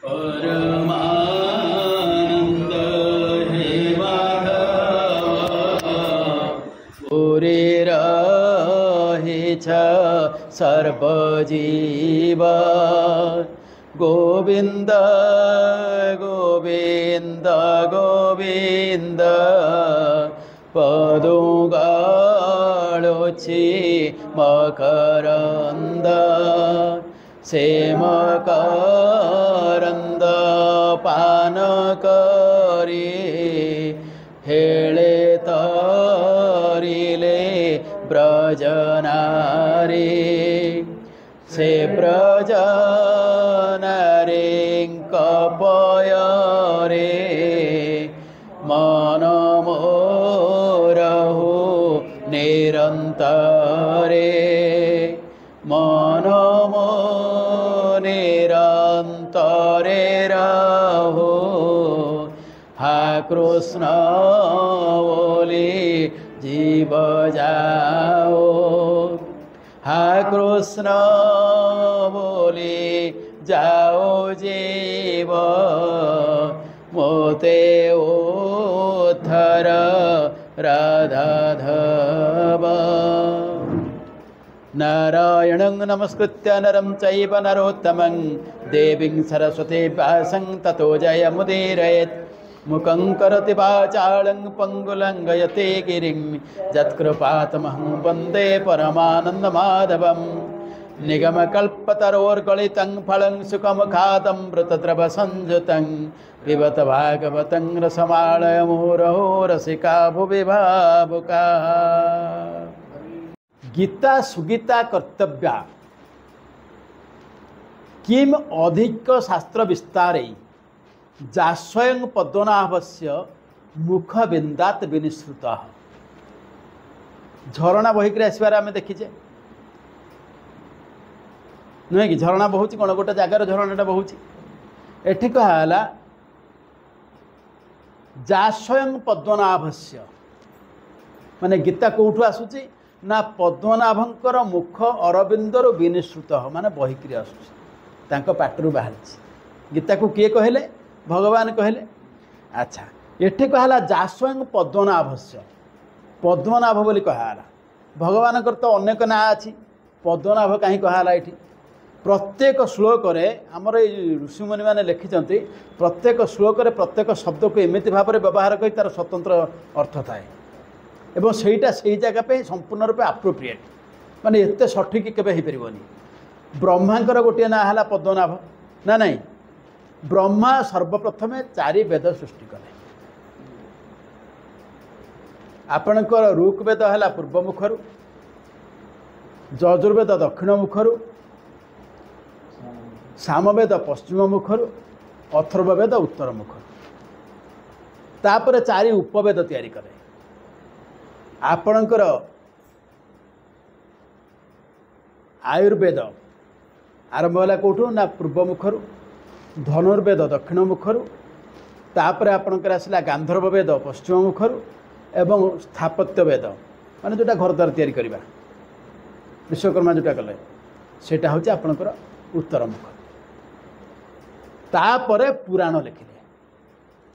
परमानंद हे माधव पुरी रहे सर्वजीव गोविंद गोविंद गोविंद पदुगाळोछि मकरंद से मकरंद पान करी हेळे तरिले ब्रजनारी से ब्रजनारी कपयरे मन मोरहु निरंतरे मन मो निरंतरे रहो हा कृष्ण बोली जीव जाओ हा कृष्ण बोली जाओ जीव मोते उद्धर राधाधव नारायणं नमस्कृत्य नरं चैव नरोत्तमं देवीं सरस्वती व्यासं ततो जयमुदीरयेत् मुखं करोति वाचालं पङ्गुलङ्घयते गिरिं यत्कृपातमहं वन्दे परमानन्दमाधवं निगमकल्पतरोर्गलितं फलं सुखमुखादमृतद्रवसंयुतं पिबत भागवतं रसमालय मुहुरहो रसिका भुवि भावुका गीता सुगीता कर्तव्या किम अधिक शास्त्र विस्तारे जा स्वयं पद्मनाभस्य मुख बिंदात विनिश्रुत झरणा बहिक आसबार आम देखीचे नुहे कि झरणा बहुची कौन गोटे जगार झरणाटा बहुची एठी कहला जा स्वयं पद्मनाभस्य माने गीता कौठू आसूची ना पद्मनाभंकर मुख अरविंदर विनिश्रुत माने बहिक्री आसुच पाटरू बाहर गीता को किए कहले भगवान कहले अच्छा एठी कहला जा स्वयं पद्मनाभस्य पद्मनाभ बोली कहला भगवान तो अनेक ना अच्छी पद्मनाभ कहीं कहला ये प्रत्येक श्लोक आमर ऋषिमुनि मैंने लिखिं प्रत्येक श्लोक प्रत्येक शब्द को एमती भाव में व्यवहार कर तार स्वतंत्र अर्थ थाए एवं सहीटा से जगह पे संपूर्ण रूपे आप्रोप्रिएट माने एत सठिक केबे हो पारिबनी ब्रह्मांकर गोटे ना है पद्मनाभ ना नहीं ब्रह्मा सर्वप्रथमे 4 वेद सृष्टि कले आपणकर ऋग्वेद है पूर्व मुखर यजुर्वेद दक्षिण मुखर सामवेद पश्चिम मुखर अथर्ववेद उत्तर मुखर तापर 4 उपवेद तैयारी कले आपणकर आयुर्वेद आरंभ है कौटू ना पूर्व मुखर धनुर्वेद दक्षिण मुखर तापर आपणकर आसला गांधर्व वेद पश्चिम मुखर एवं स्थापत्य वेद माने जोटा घर द्वार तैयारी करवा विश्वकर्मा जोटा कले सेटा हूँ आपणकर उत्तर मुख तापर पुराण लिखिले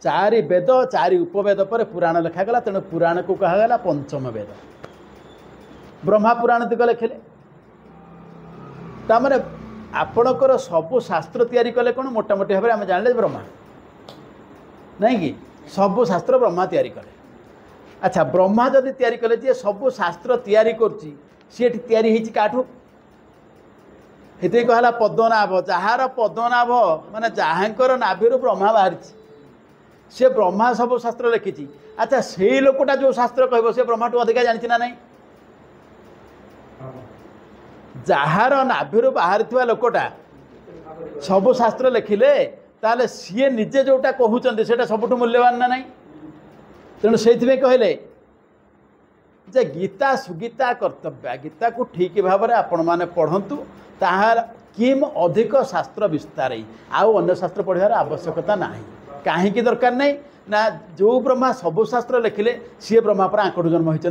4 वेद 4 उपवेद पर पुराण लिखागला तेणु पुराण को कहागला पंचम वेद ब्रह्मा पुराण दिग लिखिले तामने आपणकर सबु शास्त्र तैयारी कले कौन मोटामोटी भाव में आम जान ब्रह्मा नहीं कि सबु शास्त्र ब्रह्मा तैयारी कले अच्छा ब्रह्मा जदि तैयारी कले जे सबु शास्त्र तैयारी करछि सेठी तैयारी हिची काठू हेते कहला पद्मनाभ जार पद्मनाभ माने जहाँकर नाभिरु ब्रह्मा बाहरी से ब्रह्मा सब शास्त्र लिखी अच्छा से लोकटा जो शास्त्र कह से ब्रह्मा टू अधिका जानी ना नहीं जार नाभिरु बाहरी लोकटा सब शास्त्र लिखिले ताले सी निजे जोटा कहते से सबुठ मूल्यवान ना नहीं तेणु से कहले जे गीता सुगीता कर्तव्य गीता को ठीक भाव में आपण मैंने पढ़ंतु ताहार किम अधिक शास्त्र विस्तार आउ अन्य शास्त्र पढ़ार आवश्यकता नहीं कहीं दरकार नहीं ना जो ब्रह्मा सबु शास्त्र लिखिले सी ब्रह्मा पर आंकड़ जन्म होती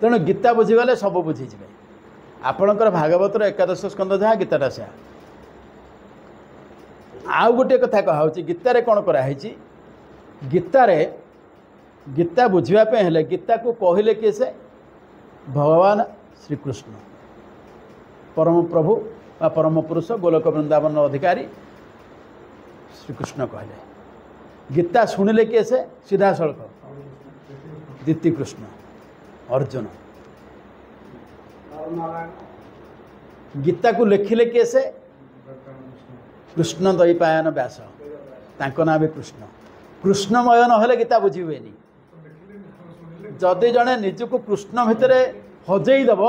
तेणु गीता बुझीगले सब बुझीजे आपणकर भागवतर 11 स्कंद जहाँ गीताटा से आउ गोटे कथा कहुच्छी गीतार कौन कराई गीतारे गीता बुझापी हेले गीता को कहले किए से भगवान श्रीकृष्ण परम प्रभु व परम पुरुष गोलोक वृंदावन अधिकारी श्रीकृष्ण कहले गीता शुणिले किए से सीधा सड़क द्वितीय कृष्ण अर्जुन गीता को लिखिले किए से कृष्ण दैपायन व्यास तांको नाम भी कृष्ण कृष्णमय नहले गीता बुझी हुए जदि जड़े निजक कृष्ण भितर हजेदेव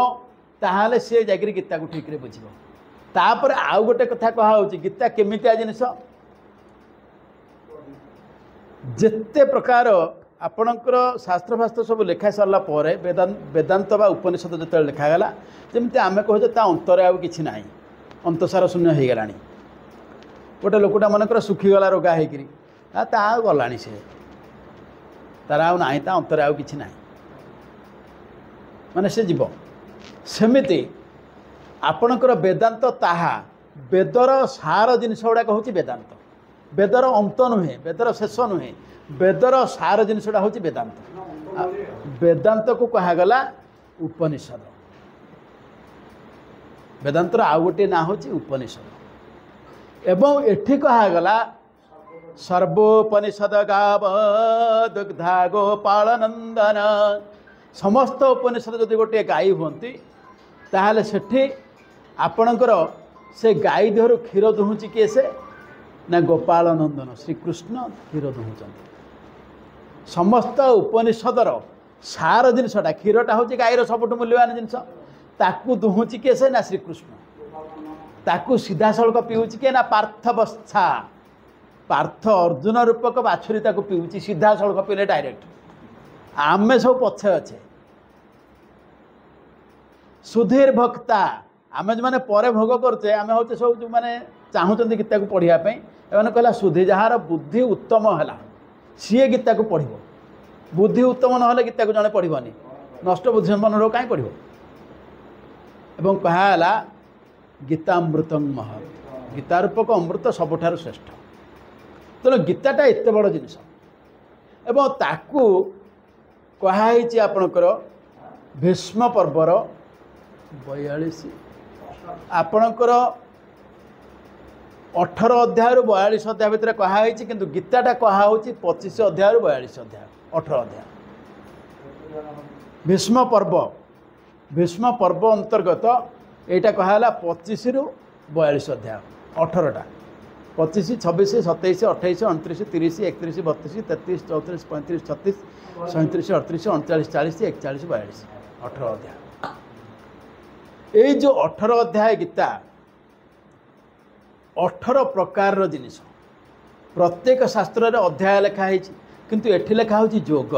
ताहले सी जाकर गीता को ठीक बुझ तापर आउ गोटे कथा कहुच्छी गीता केमितिया जिनिस जेते प्रकार आपणकर शास्त्र फास्त्र सब लिखा सारा वेदांत बा उपनिषद जो लिखागला जमी आम कहे अंतर आउ कि ना अंतसार शून्य हो गला गोटे लोकटा मनकर सुखीगला रोगा होकरी गला से तार आउ ना अंतर आउ कि ना माने से जीव सेमिति आपणकर वेदांत ताहा वेदर सार जिनिस गुड़ाक हूँ वेदांत वेदर अंत नुहे वेदर शेष नुहे वेदर सार जिनसा हूँ वेदांत वेदांत को कहगला उपनिषद वेदांतर आउ गोटे ना हूँ उपनिषद एवं एठी कहगला सर्वोपनिषद गाव दुग्धा गोपाल नंदन समस्त उपनिषद जदि गोटे गाई हमें ताहले सेठी आपणकर से गाई देहर क्षीर दुहुची किए से ना गोपाल नंदन श्रीकृष्ण क्षीर दुहुंचंती समस्त उपनिषदर सार जिनसटा क्षीरटा हूँ गाईर सबुठ मूल्यवान जिनस ताकू दुहुची किए से ना श्रीकृष्ण ताकू सीधा सड़क पीऊँच किए ना पार्थवस्था पार्थ अर्जुन रूपक बाछुरी ताकू पीऊँच सीधा सड़क पीले डायरेक्ट आमे सब पछे अच्छे सुधीर भक्ता आम जो मैंने पर भोग करचे आम हूँ सब जो मैंने चाहूँगी गीता को पढ़ापी एम कहला सुधी जार बुद्धि उत्तम है सी गीता को पढ़ बुद्धि उत्तम ना गीता को जड़े पढ़नी नष्ट बुद्धि संपन्न लोग कहीं पढ़ कहला गीतामृत महत् गीता रूपक अमृत सबुठार श्रेष्ठ तेणु गीताटा एत बड़ जिनिस एवं ताकू कहुई आपणकर भीष्म पर्वर 42 आपणकर 18 अध्याय 42 अध्याय भितर कहुई किंतु गीताटा कहूँ 25 अध्याय 42 अध्याय 18 अध्याय भीष्म पर्व अंतर्गत यहाँ कहला 25 रु 42 अध्याय 18टा 25 26 27 28 29 30 31 32 33 34 35 36 37 38 39 40 41 42 18 अध्याय ये जो 18 अध्याय गीता 18 प्रकार जिनिस प्रत्येक शास्त्र रे अध्याय लिखाई किंतु एठी लिखा होची योग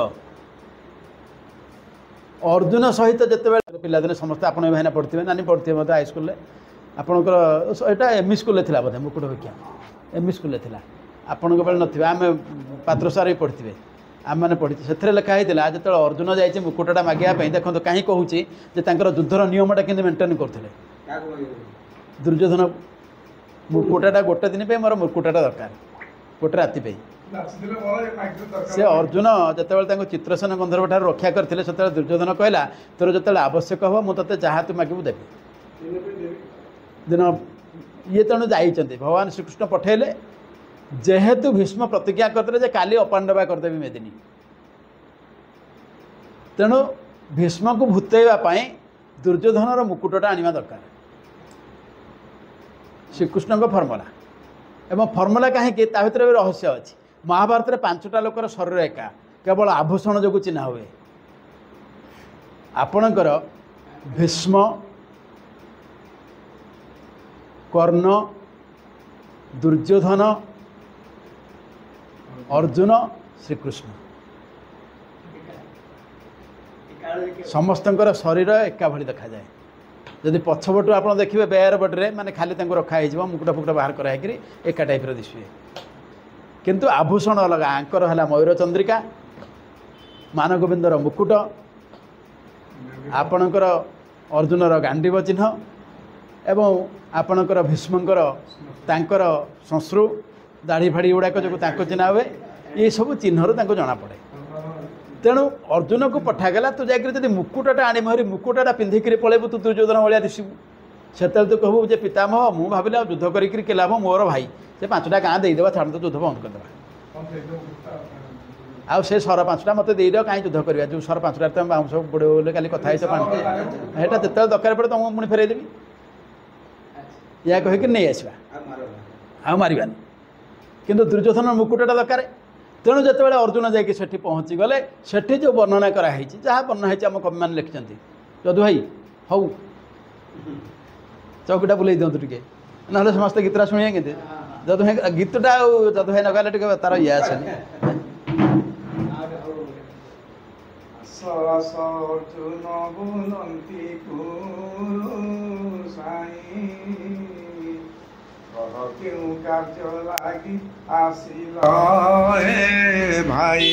अर्जुन सहित जिते पिलादिने समस्त आप भाईना पढ़ते नानी पढ़ते मतलब हाईस्कल आपणकर यहाँ एम इ स्कूल बोधे मुकुट भिक्षा एम इ स्कूल आपण बेले ना आम पात्र सार भी पढ़ते आम मैंने पढ़ी से लिखाई जो अर्जुन जाइए मुकुटा मागे देखो कहीं कहूँ युद्धर नियमटा कि मेन्टेन करते दुर्योधन मुकुटा गोटे दिन पे मोर मुकुटा दरकार गोटे राति पे से अर्जुन जिते चित्रसेन गंधर्व ठार रक्षा करते से दुर्योधन कहला तोर जो आवश्यक हो मुझे जहाँ तू मागू देवी दिन ये तेणु जाइए भगवान श्रीकृष्ण पठेले जेहेतु भीष्म प्रतिज्ञा करते काली अपांडवा करदेवी मेदिनी तेणु भीष्म को भूतेवाई दुर्योधनर मुकुटटा आनिबा दरकार श्रीकृष्ण फर्मुला एवं फर्मुला कहीं भी रहस्य अच्छी महाभारत में 5टा लोकर शरीर एका केवल आभूषण जो चिन्ह हुए आपणकर भीष्म कर्ण दुर्योधन अर्जुन श्रीकृष्ण समस्तंकर शरीर एका भली देखा जाए जदि पछपटू आप देखिए बेयर बड्रे माने खाली रखाई मुकुट फुकुट बाहर कराई एका टाइप दिशे किंतु आभूषण अलग आंकर है मयूर चंद्रिका मानगोविंदर मुकुट आपणकर अर्जुनर गांडीव चिन्ह एवं आपणकर भीष्मकर तांकर संश्रु दाढ़ी फाड़ी गुड़ाक जो चिन्ह हुए ये सब चिन्हर जना पड़े। तेणु अर्जुन को पठागला तू जाकि मुकुटा आनी हरी मुकुटा पिंधिक पलैबू तू दुर्योधन भाया दिशबू से तू कहू जे पितामह मुझे भाविला युद्ध कर लाभ मोर भाई से 5टा गाँ देदेवा छाड़ तो युद्ध बंद करदे आउ से सर 5टा मत देद कहीं युद्ध करवा जो सर 5टा तुम बाउंस बुड़े बोले काली कथा है पाटा जो दरकार पड़े तुमको पुणी फेरदेवी या कहीकि नहीं आसवा आ मारानी किंतु दुर्योधन मुकुटा दरकार। तेणु जो अर्जुन जाकि सेठी पहुँची गले सेठी जो वर्णना कराई जहाँ वर्णना है आम कवि मैंने लिखिं जदु भाई हौ चौकीटा बुले दिंतु टे ना समस्त गीतटा शुणिया के जदु भाई गीतटा जदु भाई नगाले टे तार ये आसेनि क्यों कार्य लागी आसिल भाई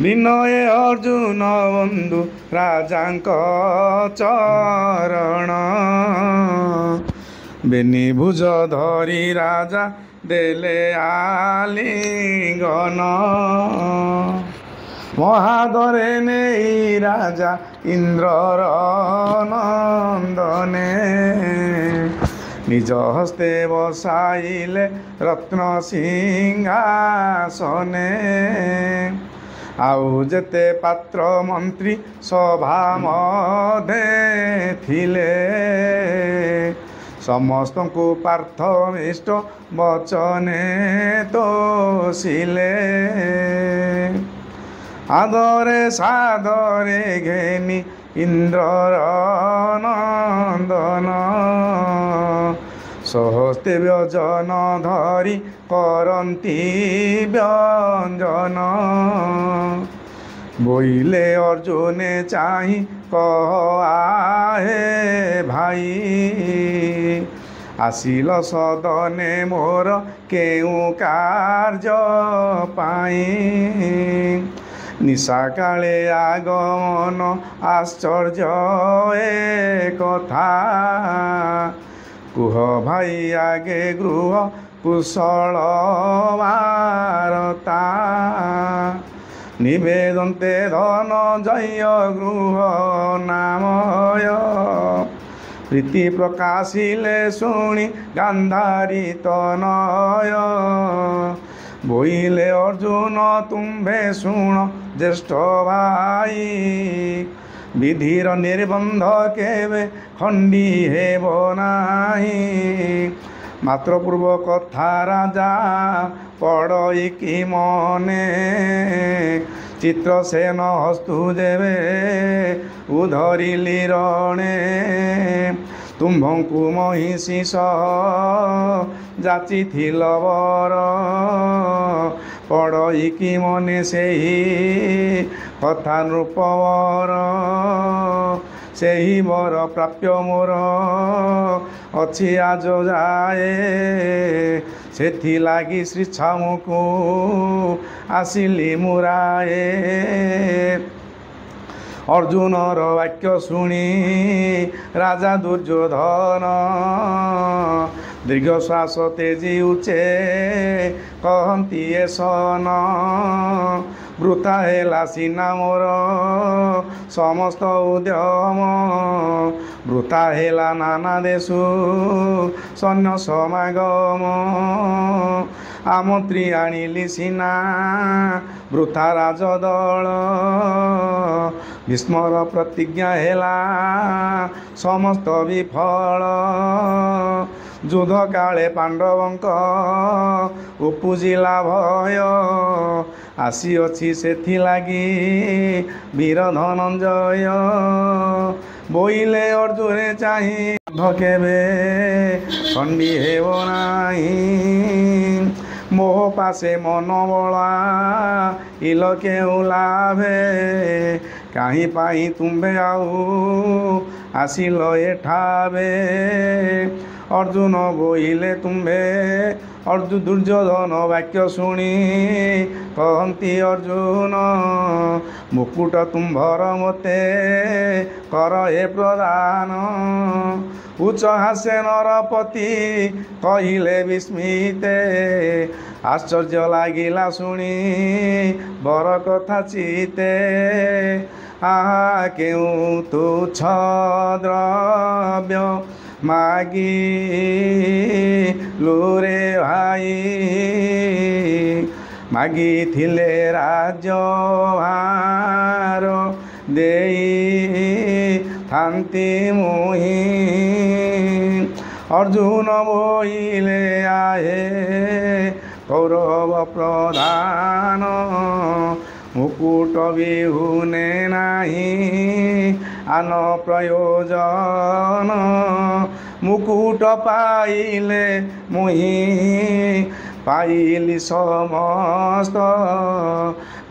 विनय अर्जुन बंधु राजांक चरण बेनी भुज धरी राजा देले आलिंगन महादरे नहीं राजा इंद्रर नंदने निज हस्ते बसाइले रत्न सिंहासने आउ जेते पात्र मंत्री सभा मध्य थिले समस्त को पार्थमिष्ट वचने तोषिले आदरे सादरे घेनी इंद्रर नंदन सहस्ते व्यजन धरी करती व्यंजन बोइले अर्जुने चाहि कह आहे भाई आसिल सदने मोर केउ कार्य पाई निशा काले आगमन आश्चर्य ए कथा कुह भाई आगे गृह कुशल वारता निवेदन्ते धनजय गृह नामय प्रीति प्रकाशिले शुणी गांधारी तनय बोइले अर्जुन तुम्भे शुण ज्येष्ठ भाई विधिर निर्बंध केवे खंडी हेब नाही मात्र पूर्व कथा राजा पड़ई कि मने चित्रसेन हस्तु देवे उधरिली रणे तुम्भंकु महिषी सह जाची थिल वर पड़ई कि मने सेही कथा नृपवर सेही वर प्राप्य मोर अच्छी आज जाए सेथि लागी श्री छामुकु आसिली मुराए अर्जुनर वाक्य शुणी राजा दुर्योधन दीर्घ श्वास तेजी उचे कहती ए सन वृथा हेला सीना मोर समस्त उद्यम वृथा हेला नाना देशु सैन्य समागम आमंत्री आनिली सीना वृथा राजदल भीष्मर प्रतिज्ञा हेला समस्त विफल युद्ध काले पांडवंक उपुजिला भय आसी अछि सेथि लागी वीर धनंजय बोइले अर्जुने चाहि केबे खंडी हेब नाही मोह पासे मन बला इल केउ लाभे कहीं पाई तुम्बे आउ आसिल एठाबे अर्जुन बोइले तुम्भे अर्जुन दुर्योधन वाक्य शुणी कहती अर्जुन मुकुट तुम्भर मते कर हे प्रदान उच्च हास्ये नरपति कहिले विस्मिते आश्चर्य लागिला शुणी बर कथा चिते आहा केउ तुच्छ द्रव्य मागी लुरे भाई मागी थिले राज्य भार देई थांती मुही अर्जुन बोइले आहे कौरव प्रधान मुकुट बिहुने नाही आन प्रयोजन मुकुट पाइले मुही पाइली समस्त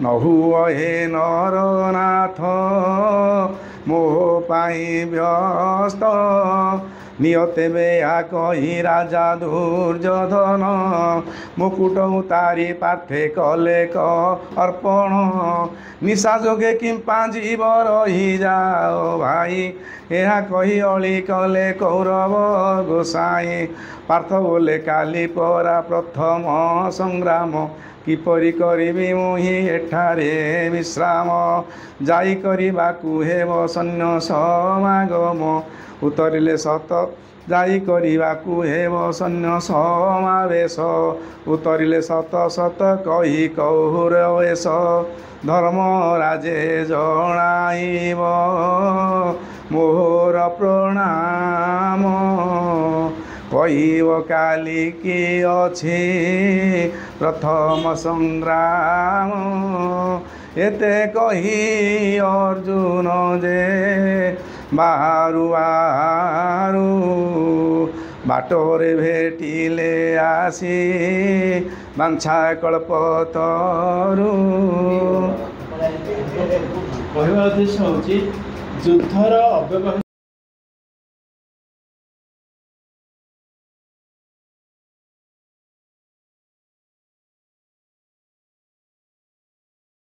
नहुअ हे नरनाथ मोह पाई व्यस्त नियते बेया कही राजा दुर्योधन मुकुट उतारी पार्थे कले क अर्पण निशा जोगे किंपा जीव रही जाओ भाई यह कही अली कले कौरव गोसाई पार्थ बोले काली परा प्रथम संग्राम किपरि करिबि मुहि एठारे विश्राम जाई करिबाकु हेब सैन्य समागम उतरिले सत जाई करिबाकु हेब सैन्य समावेश उतरिले सत सत कही कौरवेश धर्म राजे जणाइब मोर प्रणाम कहिब काली की अछि प्रथम संग्राम एते कही अर्जुन जे बाहारु बाहारु बाटोरे भेटिले आसी बांछा कल्पतरु कहवा उद्देश्य हूँ युद्धर अव्यवहित